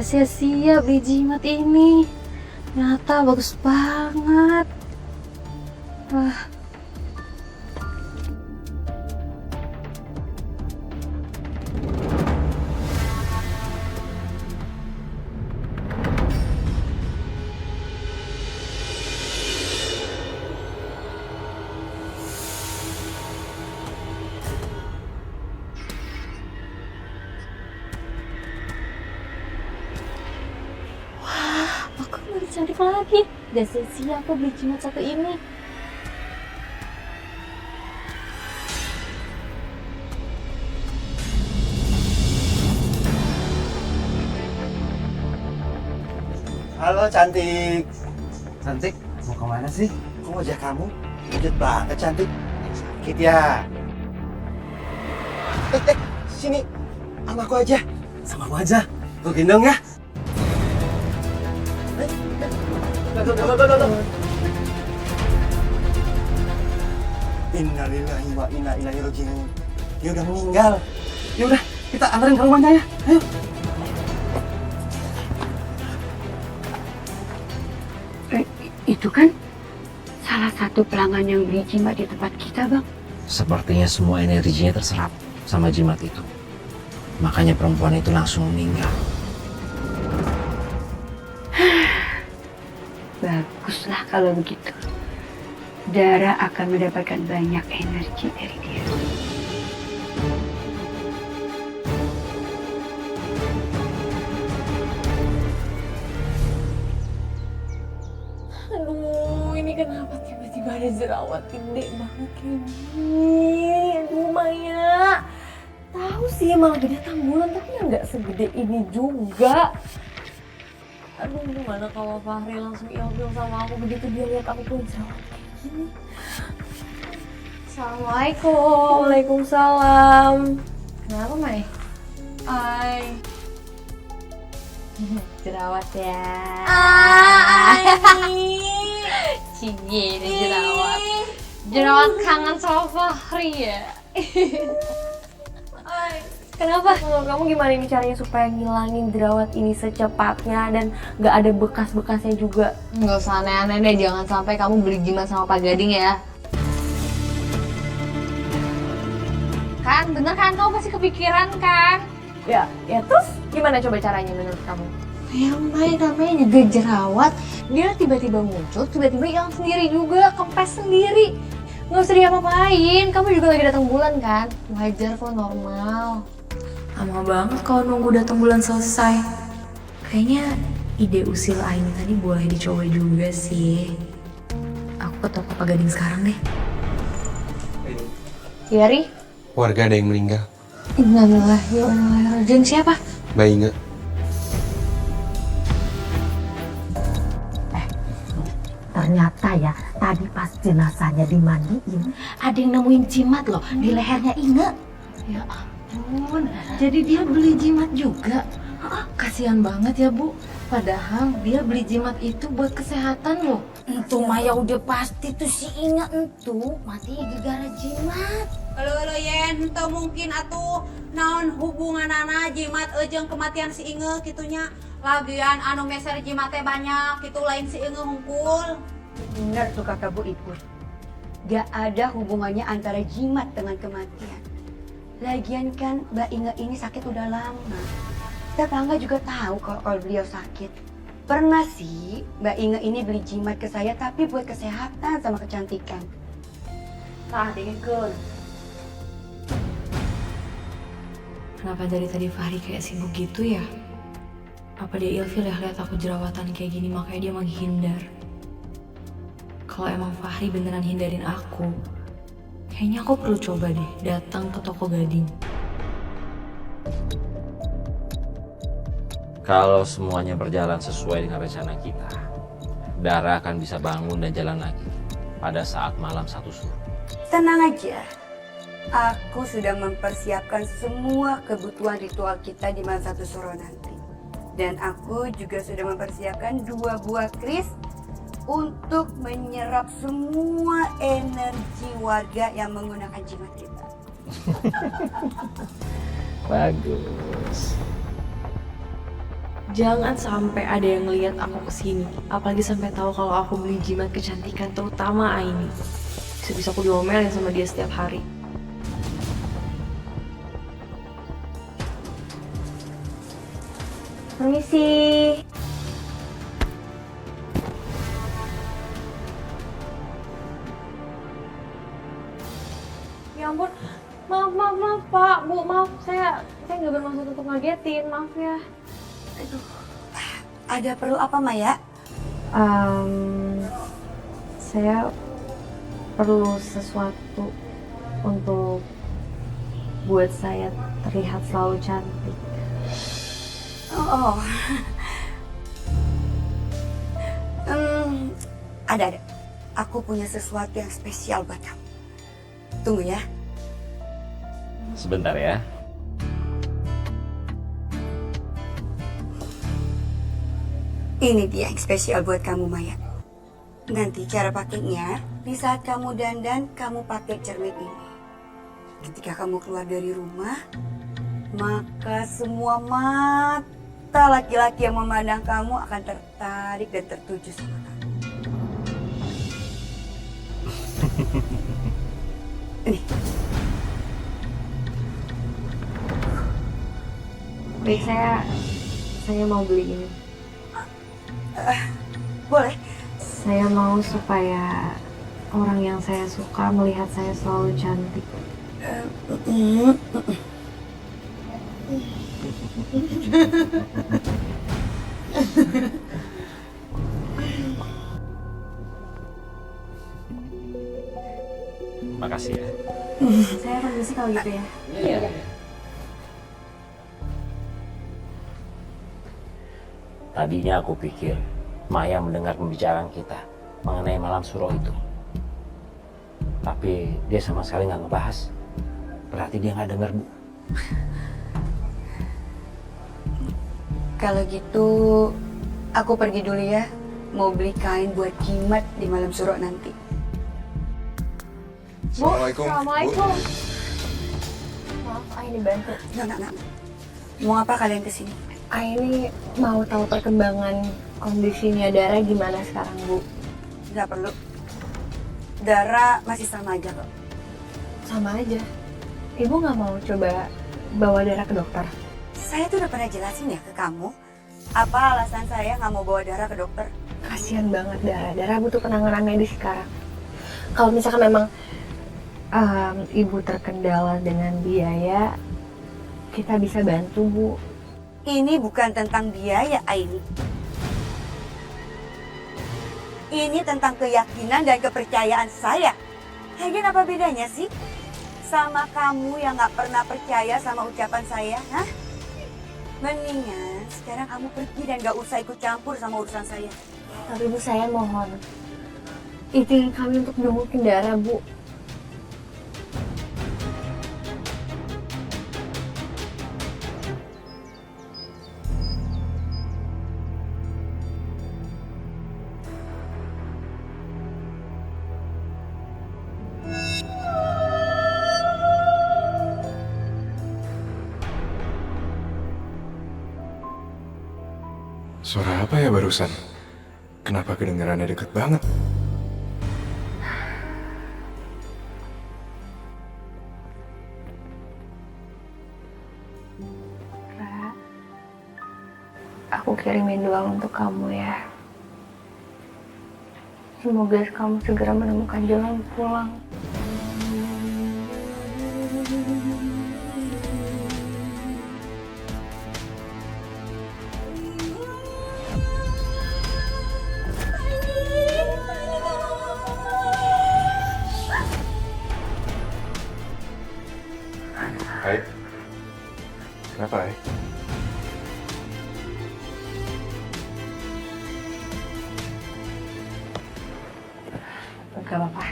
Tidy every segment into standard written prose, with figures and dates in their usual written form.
sia-sia beli jimat ini. Ternyata bagus banget. Wah. Aku lebih cantik lagi. Gak sia-sia aku beli jimat satu ini. Halo cantik. Cantik, mau kemana sih? Kok wajah kamu pucat banget cantik. Sakit ya? Sini sama aku aja. Sama aku aja. Tuh gendong ya. Innalillahi wa inna ilaihi raji'un. Dia udah meninggal. Ya udah, kita anterin ke rumahnya ya. Ayo. Itu kan salah satu pelanggan yang beli jimat di tempat kita, Bang. Sepertinya semua energinya terserap sama jimat itu. Makanya perempuan itu langsung meninggal. Baguslah kalau begitu. Dara akan mendapatkan banyak energi dari dia. Aduh, ini kenapa tiba-tiba ada jerawat gede banget kayak gini? Aduh, Maya. Tahu sih emang gede tambulan, tapi ya nggak segede ini juga. Aduh, gimana kalau Fahri langsung ilfil sama aku begitu dia lihat aku punya jerawat kayak gini? Assalamualaikum. Waalaikumsalam. Kenapa, Mai? Hai. Jerawat ya. Cie, ini jerawat. Jerawat kangen sama Fahri ya. Kenapa? Menurut kamu gimana ini caranya supaya ngilangin jerawat ini secepatnya dan gak ada bekas-bekasnya juga? Nggak usah aneh-aneh deh, jangan sampai kamu beli jimat sama Pak Gading ya. Kan, bener kan? Kamu pasti kepikiran kan? Ya terus gimana coba caranya menurut kamu? Ya Mai, namanya juga jerawat. Dia tiba-tiba muncul, tiba-tiba hilang sendiri juga, kempes sendiri. Nggak usah diapa-apain, kamu juga lagi datang bulan kan? Wajar kok, normal. Lama banget kalau nunggu datang bulan selesai. Kayaknya ide usil Aini tadi boleh dicoba juga sih. Aku ke toko Pak Gading sekarang deh. Ya, Ri? Warga ada yang meninggal. Innalillahi wa inna ilaihi raji'un. Siapa? Mbak Inge. Ternyata ya, tadi pas jenazahnya dimandiin, ada yang nemuin jimat loh di lehernya Inge. Ya ampun, jadi dia beli jimat juga. Kasihan banget ya Bu, padahal dia beli jimat itu buat kesehatan loh. Itu Maya udah pasti tuh si Inge entu mati gara-gara jimat. Halo yen, ente mungkin atuh naon hubungan anak jimat jeung kematian si Inge kitunya. Lagian anu meser jimatnya banyak, itu lain si Inge hungkul. Benar tuh kata Bu Ipul. Gak ada hubungannya antara jimat dengan kematian. Lagian kan Mbak Inge ini sakit udah lama. Tetangga juga tahu kalau beliau sakit. Pernah sih Mbak Inge ini beli jimat ke saya tapi buat kesehatan sama kecantikan. Nah, dengarkan. Kenapa dari tadi Fahri kayak sibuk gitu ya? Apa dia ilfil ya lihat aku jerawatan kayak gini makanya dia menghindar? Kalau emang Fahri beneran hindarin aku, kayaknya aku perlu coba deh datang ke toko Gading. Kalau semuanya berjalan sesuai dengan rencana kita, Dara akan bisa bangun dan jalan lagi pada saat malam satu suruh. Tenang aja. Aku sudah mempersiapkan semua kebutuhan ritual kita di malam satu suro nanti. Dan aku juga sudah mempersiapkan 2 buah kris untuk menyerap semua energi warga yang menggunakan jimat kita. Bagus. Jangan sampai ada yang ngeliat aku kesini. Apalagi sampai tahu kalau aku beli jimat kecantikan, terutama Aini. Bisa-bisa aku diomelin sama dia setiap hari. Permisi. Ya ampun, maaf Pak, Bu, maaf saya nggak bermaksud untuk ngagetin, maaf ya. Ada perlu apa, Maya? Saya perlu sesuatu untuk buat saya terlihat selalu cantik. Oh. Ada. Aku punya sesuatu yang spesial buat kamu. Tunggu ya. Sebentar ya. Ini dia yang spesial buat kamu, Maya. Nanti cara pakainya, di saat kamu dandan, kamu pakai cermin ini. Ketika kamu keluar dari rumah, maka semua mata laki-laki yang memandang kamu akan tertarik dan tertuju sama kamu. Nih. Baik, saya mau beli ini. Boleh? Saya mau supaya orang yang saya suka melihat saya selalu cantik. Makasih ya. Saya permisi kalau gitu ya. Iya. Tadinya aku pikir Maya mendengar pembicaraan kita mengenai malam suro itu. Tapi dia sama sekali nggak ngebahas. Berarti dia nggak dengar, Bu. Kalau gitu, aku pergi dulu ya. Mau beli kain buat jimat di malam suro nanti. Bu, Assalamualaikum. Assalamualaikum. Maaf, Aini bantu. Nah. Mau apa kalian kesini? Aini mau tahu perkembangan kondisinya Dara gimana sekarang, Bu? Nggak perlu. Dara masih sama aja kok. Sama aja. Ibu nggak mau coba bawa Dara ke dokter? Saya tuh udah pernah jelasin ya ke kamu. Apa alasan saya nggak mau bawa Dara ke dokter? Kasihan banget Dara. Dara butuh penanganan medis sekarang. Kalau misalkan memang ibu terkendala dengan biaya, kita bisa bantu, Bu. Ini bukan tentang biaya, Aini. Ini tentang keyakinan dan kepercayaan saya. Lagian apa bedanya sih sama kamu yang nggak pernah percaya sama ucapan saya? Hah? Mendingan sekarang kamu pergi dan gak usah ikut campur sama urusan saya. Tapi Bu, saya mohon. Izinin kami untuk jengukin Dara, Bu. Suara apa ya barusan? Kenapa kedengarannya deket banget? Ra, aku kirimin doa untuk kamu ya. Semoga kamu segera menemukan jalan pulang. Hai. Kenapa, Hai? Gak apa-apa.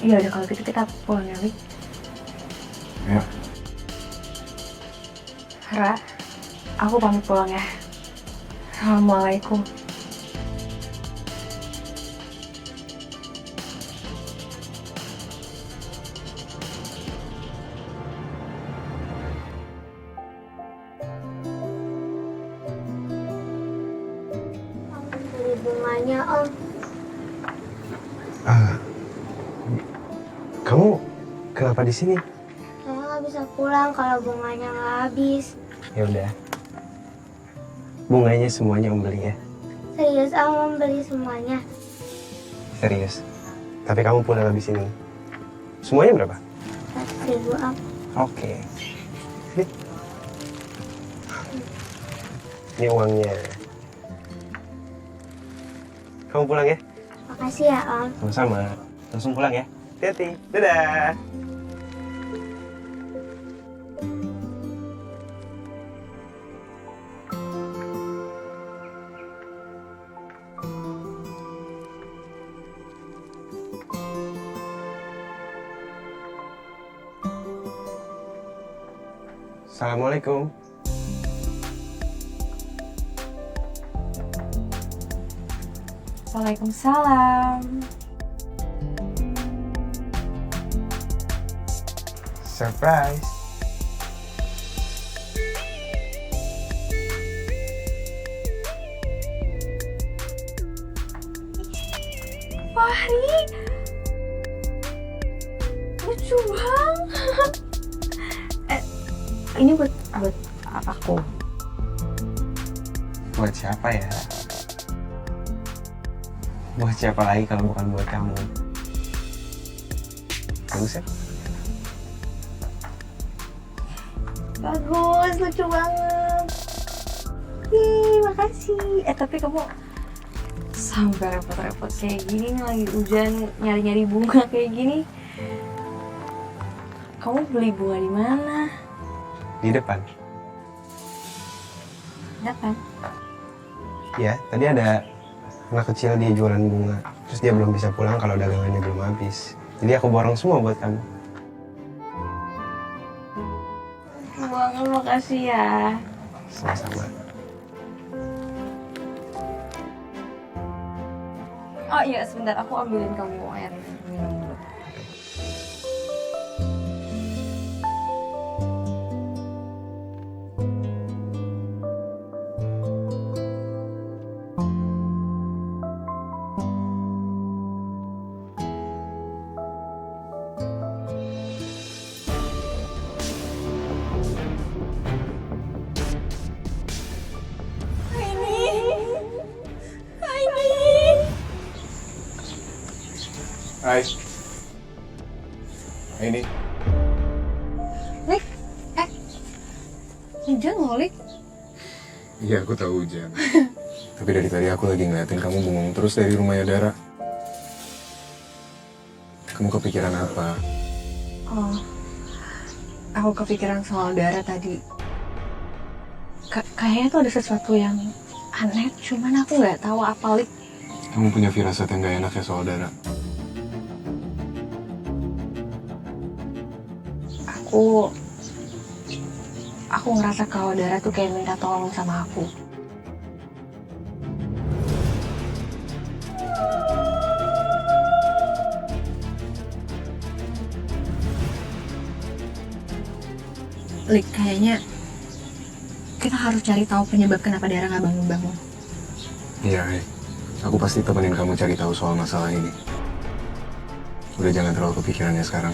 Ya udah kalau gitu kita pulang ya, Wik. Ya. Ra, aku pamit pulang ya. Assalamualaikum. bunganya, Om. Kamu kenapa di sini? Saya nggak bisa pulang kalau bunganya nggak habis. Ya udah. Bunganya semuanya Om beli ya. Serius, Om beli semuanya. Serius. Tapi kamu pulang habis ini. Semuanya berapa? 1.000, Om. Oke. Ini uangnya. Kamu pulang ya? Makasih ya, Om. Sama-sama. Langsung pulang ya. Hati-hati. Dadah. Assalamualaikum. Waalaikumsalam. Surprise. Fahri, lucu banget. Ini buat aku. Buat siapa ya? Buat siapa lagi kalau bukan buat kamu? Bagus ya? Bagus, lucu banget. Ih, makasih. Tapi kamu sampai repot-repot kayak gini nih, lagi hujan nyari-nyari bunga kayak gini. Kamu beli bunga di mana? Di depan. Depan. Ya, tadi ada anak kecil dia jualan bunga. Terus dia belum bisa pulang kalau dagangannya belum habis. Jadi aku borong semua buat kamu. Banget, makasih ya. Sama-sama. Oh iya, sebentar, aku ambilin kamu air minum dulu. Hai. Ini. Lik, hujan loh, Lik. Iya, aku tahu hujan. Tapi dari tadi aku lagi ngeliatin kamu bengong terus dari rumahnya Dara. Kamu kepikiran apa? Oh, aku kepikiran soal Dara tadi. Kayaknya tuh ada sesuatu yang aneh, cuman aku nggak tahu apa, Lik. Kamu punya firasat yang gak enak ya soal Dara? Aku ngerasa kalau Dara tuh kayak minta tolong sama aku. Lik, kayaknya kita harus cari tahu penyebab kenapa Dara nggak bangun-bangun. Iya, Hai. Aku pasti temenin kamu cari tahu soal masalah ini. Udah jangan terlalu kepikirannya sekarang.